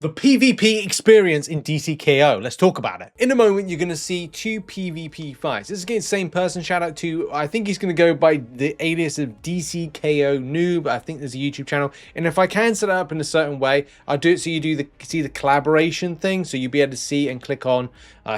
The PvP experience in DCKO. Let's talk about it. In a moment, you're going to see two PvP fights. This is against the same person. Shout out to, I think he's going to go by the alias of DCKO Noob. I think there's a YouTube channel. And if I can set it up in a certain way, I'll do it so you see the collaboration thing. So you'll be able to see and click on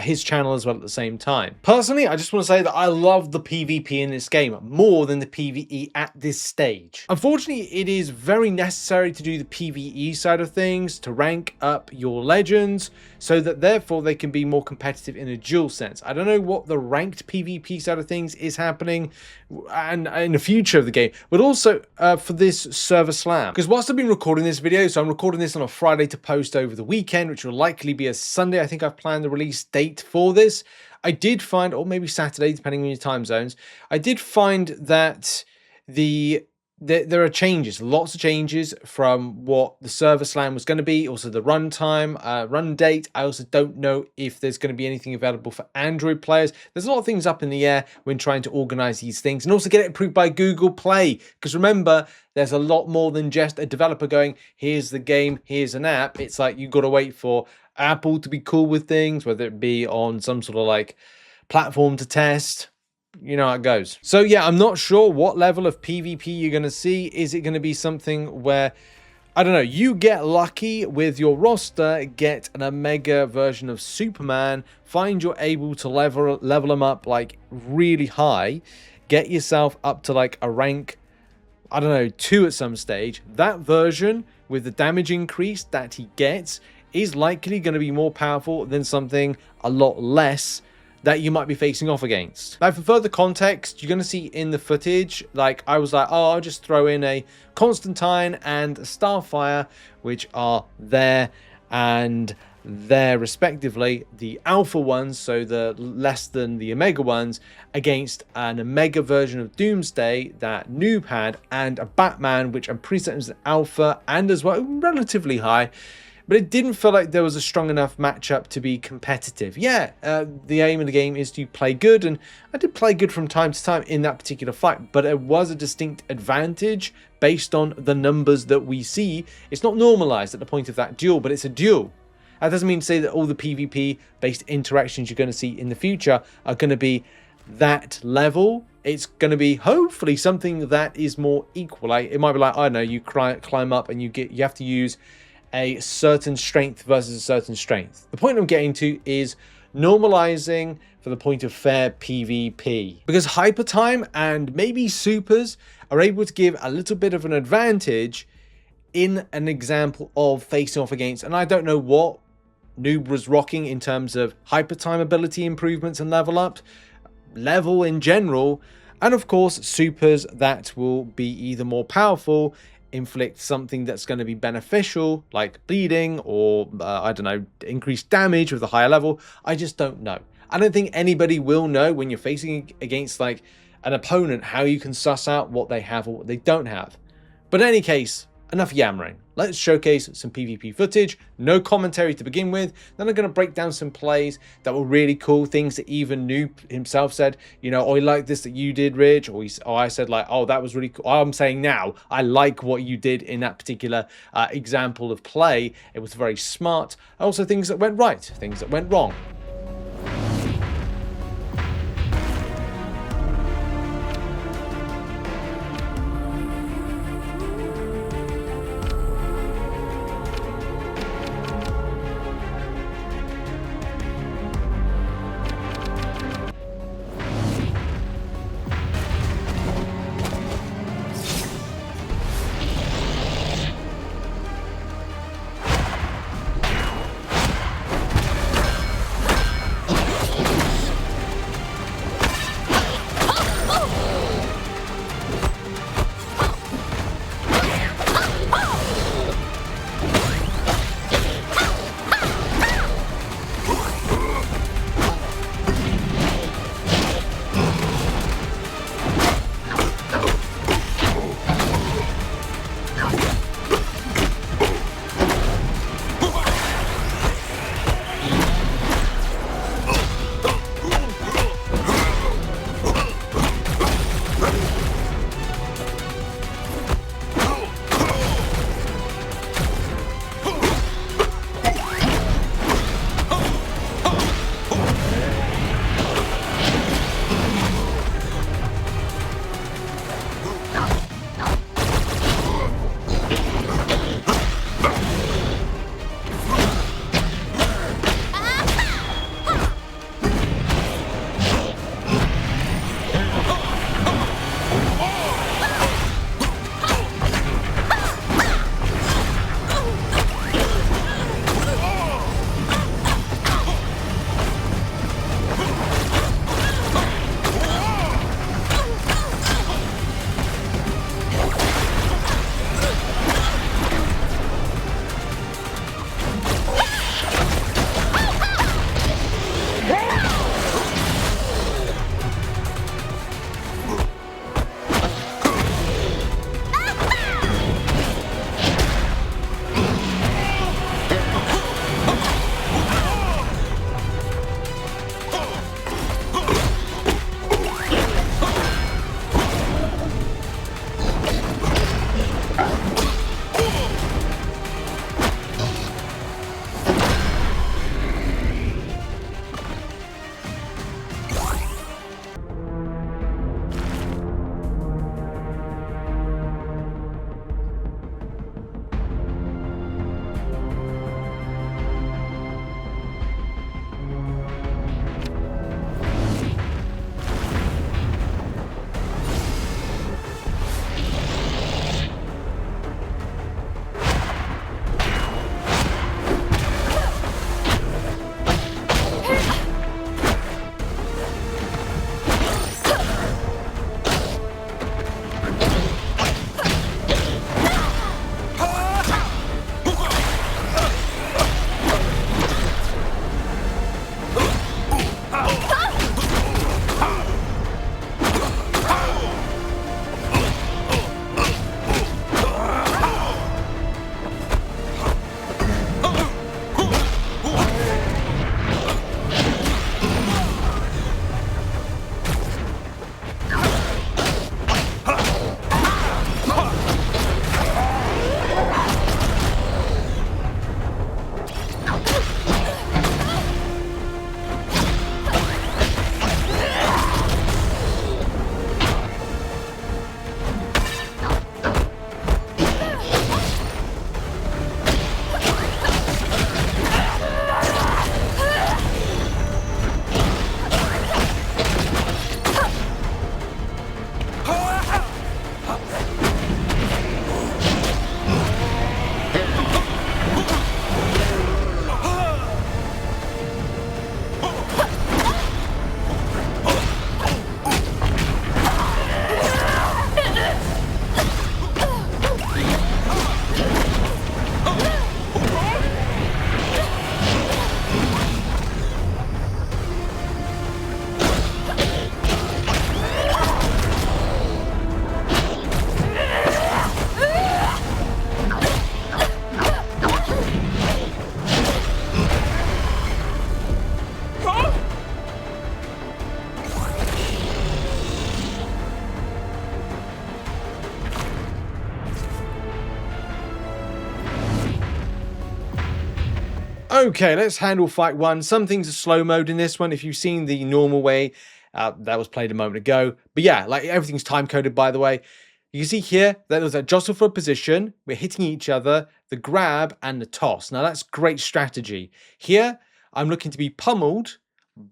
his channel as well at the same time. Personally, I just want to say that I love the PvP in this game more than the PvE at this stage. Unfortunately, it is very necessary to do the PvE side of things to rank up your legends so that therefore they can be more competitive in a dual sense. I don't know what the ranked PvP side of things is happening and in the future of the game, but also for this server slam. Because whilst I've been recording this video, so I'm recording this on a Friday to post over the weekend, which will likely be a Sunday. I think I've planned the release date for this. I did find, or maybe Saturday, depending on your time zones, I did find that there are changes, lots of changes from what the server slam was going to be. Also the run date. I also don't know if there's going to be anything available for Android players. There's a lot of things up in the air when trying to organize these things and also get it approved by Google Play. Because remember, there's a lot more than just a developer going, here's the game, here's an app. It's like you've got to wait for Apple to be cool with things, whether it be on some sort of like platform to test. You know how it goes. So yeah, I'm not sure what level of PvP you're going to see. Is it going to be something where, I don't know, you get lucky with your roster, get an Omega version of Superman, find you're able to level them up like really high, get yourself up to like a rank, I don't know, 2 at some stage. That version with the damage increase that he gets is likely going to be more powerful than something a lot less that you might be facing off against. Now, for further context, you're going to see in the footage, like I was like, oh, I'll just throw in a Constantine and a Starfire, which are there and there respectively, the alpha ones, so the less than the Omega ones, against an Omega version of Doomsday that Noob had, and a Batman, which I'm pretty certain is an alpha and as well relatively high. But it didn't feel like there was a strong enough matchup to be competitive. Yeah, the aim of the game is to play good, and I did play good from time to time in that particular fight, but it was a distinct advantage based on the numbers that we see. It's not normalized at the point of that duel, but it's a duel. That doesn't mean to say that all the PvP-based interactions you're going to see in the future are going to be that level. It's going to be hopefully something that is more equal. Like, it might be like, I don't know, you climb up and you have to use a certain strength versus a certain strength. The point I'm getting to is normalizing for the point of fair PvP, because hyper time and maybe supers are able to give a little bit of an advantage in an example of facing off against, and I don't know what Noob was rocking in terms of hyper time ability improvements and level in general, and of course supers that will be either more powerful, inflict something that's going to be beneficial like bleeding, or I don't know, increased damage with a higher level. I just don't know. I don't think anybody will know when you're facing against like an opponent how you can suss out what they have or what they don't have. But in any case, enough yammering. Let's showcase some PvP footage, no commentary to begin with. Then I'm going to break down some plays that were really cool, things that even Noob himself said, you know, oh, I like this that you did, Rich, or I said like, oh, that was really cool. I'm saying now, I like what you did in that particular example of play. It was very smart. Also things that went right, things that went wrong. Okay, let's handle fight one. Some things are slow mode in this one. If you've seen the normal way, that was played a moment ago. But yeah, like everything's time coded, by the way. You can see here that there's a jostle for position. We're hitting each other, the grab and the toss. Now that's great strategy. Here, I'm looking to be pummeled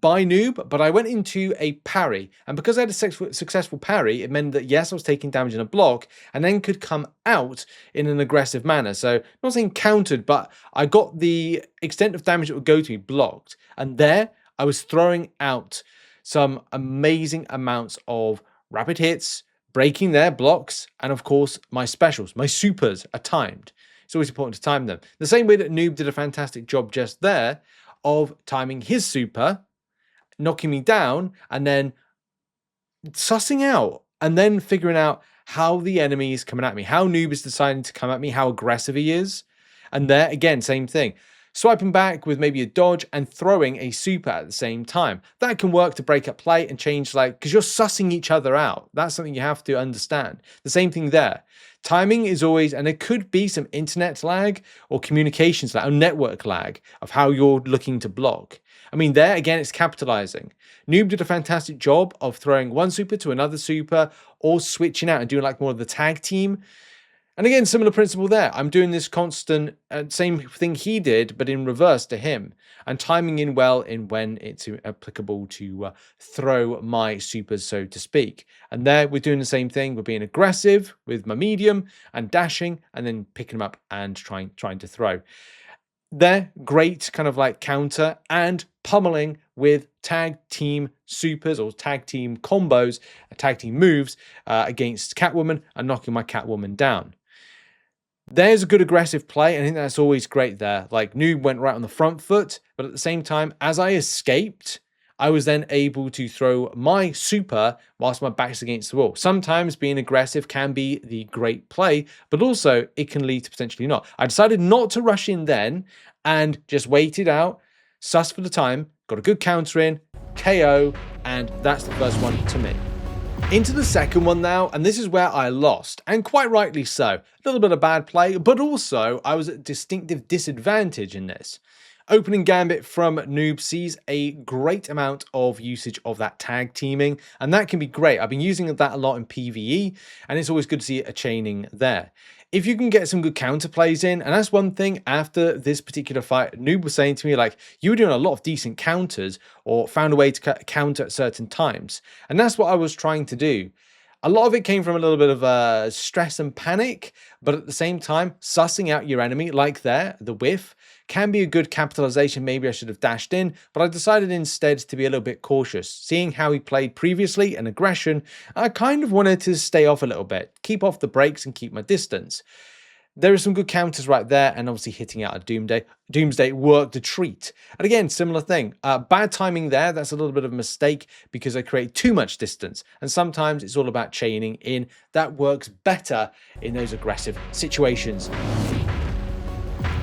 by noob, but I went into a parry. And because I had a successful parry, it meant that yes, I was taking damage in a block and then could come out in an aggressive manner. So not saying countered, but I got the extent of damage that would go to me blocked. And there I was throwing out some amazing amounts of rapid hits, breaking their blocks, and of course my specials, my supers are timed. It's always important to time them. The same way that Noob did a fantastic job just there of timing his super, knocking me down, and then sussing out and then figuring out how the enemy is coming at me, how Noob is deciding to come at me, how aggressive he is. And there, again, same thing. Swiping back with maybe a dodge and throwing a super at the same time. That can work to break up play and change, like, because you're sussing each other out. That's something you have to understand. The same thing there. Timing is always, and there could be some internet lag or communications lag or network lag of how you're looking to block. I mean, there again, it's capitalizing. Noob did a fantastic job of throwing one super to another super or switching out and doing like more of the tag team. And again, similar principle there. I'm doing this constant, same thing he did, but in reverse to him. And timing in well in when it's applicable to throw my supers, so to speak. And there we're doing the same thing. We're being aggressive with my medium and dashing and then picking them up and trying to throw. There, great kind of like counter and pummeling with tag team supers or tag team combos, tag team moves against Catwoman and knocking my Catwoman down. There's a good aggressive play. I think that's always great there. Like Noob went right on the front foot, but at the same time, as I escaped, I was then able to throw my super whilst my back's against the wall. Sometimes being aggressive can be the great play, but also it can lead to potentially not. I decided not to rush in then and just waited out, suss for the time, got a good counter in, KO, and that's the first one to me. Into the second one now, and this is where I lost, and quite rightly so. A little bit of bad play, but also I was at distinctive disadvantage in this. Opening gambit from Noob sees a great amount of usage of that tag teaming, and that can be great. I've been using that a lot in PvE, and it's always good to see a chaining there. If you can get some good counter plays in, and that's one thing after this particular fight, Noob was saying to me, like, you were doing a lot of decent counters or found a way to counter at certain times. And that's what I was trying to do. A lot of it came from a little bit of stress and panic, but at the same time, sussing out your enemy, like there, the whiff, can be a good capitalization. Maybe I should have dashed in, but I decided instead to be a little bit cautious. Seeing how he played previously and aggression, I kind of wanted to stay off a little bit, keep off the brakes and keep my distance. There are some good counters right there, and obviously hitting out a Doomsday worked a treat. And again, similar thing. Bad timing there. That's a little bit of a mistake because I create too much distance. And sometimes it's all about chaining in. That works better in those aggressive situations.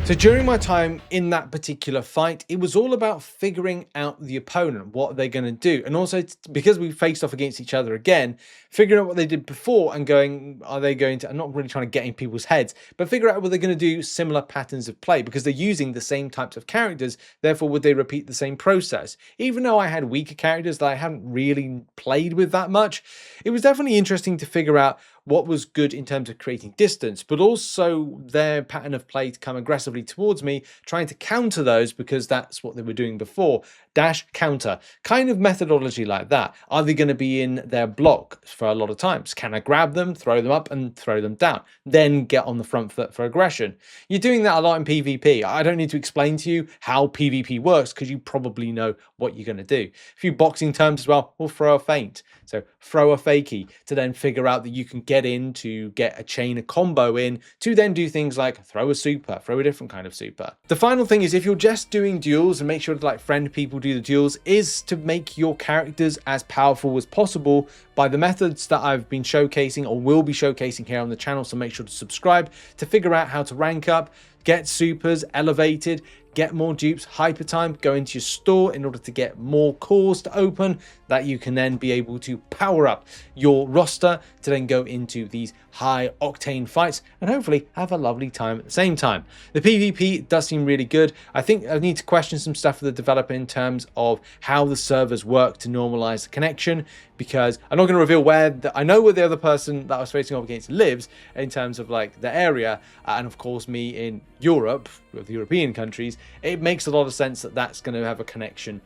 So during my time in that particular fight, it was all about figuring out the opponent, what they're going to do. And also because we faced off against each other again, figuring out what they did before and going, are they going to, I'm not really trying to get in people's heads, but figure out what they're going to do similar patterns of play because they're using the same types of characters. Therefore, would they repeat the same process? Even though I had weaker characters that I hadn't really played with that much, it was definitely interesting to figure out what was good in terms of creating distance, but also their pattern of play to come aggressively towards me, trying to counter those because that's what they were doing before. Dash, counter, kind of methodology like that. Are they going to be in their block for a lot of times? Can I grab them, throw them up and throw them down? Then get on the front foot for aggression. You're doing that a lot in PvP. I don't need to explain to you how PvP works because you probably know what you're going to do. A few boxing terms as well, we'll throw a feint. So throw a fakie to then figure out that you can get in to get a chain, a combo in to then do things like throw a super, throw a different kind of super. The final thing is if you're just doing duels and make sure to like friend people do the duels is to make your characters as powerful as possible by the methods that I've been showcasing or will be showcasing here on the channel. So make sure to subscribe to figure out how to rank up, get supers elevated, get more dupes, hyper time, go into your store in order to get more cores to open that you can then be able to power up your roster to then go into these high octane fights and hopefully have a lovely time at the same time. The PvP does seem really good. I think I need to question some stuff with the developer in terms of how the servers work to normalize the connection, because I'm not going to reveal where I know where the other person that I was facing off against lives in terms of like the area, and of course me in Europe with European countries, it makes a lot of sense that that's going to have a connection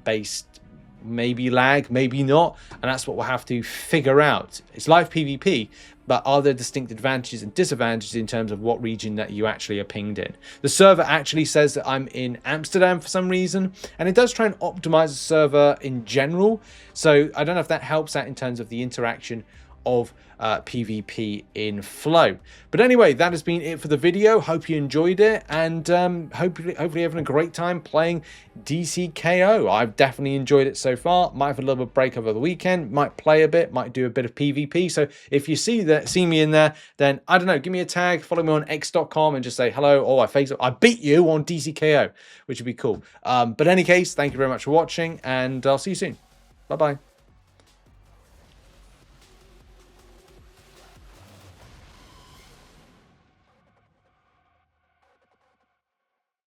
based maybe lag, maybe not, and that's what we'll have to figure out. It's live PvP, but are there distinct advantages and disadvantages in terms of what region that you actually are pinged in? The server actually says that I'm in Amsterdam for some reason, and it does try and optimize the server in general, so I don't know if that helps out in terms of the interaction of PvP in Flow. But anyway, that has been it for the video. Hope you enjoyed it, and hopefully having a great time playing DCKO. I've definitely enjoyed it so far. Might have a little bit of break over the weekend, might play a bit, might do a bit of PvP. So if you see me in there, then I don't know, give me a tag, follow me on x.com and just say hello, or I beat you on DCKO, which would be cool. But in any case, thank you very much for watching, and I'll see you soon. Bye bye.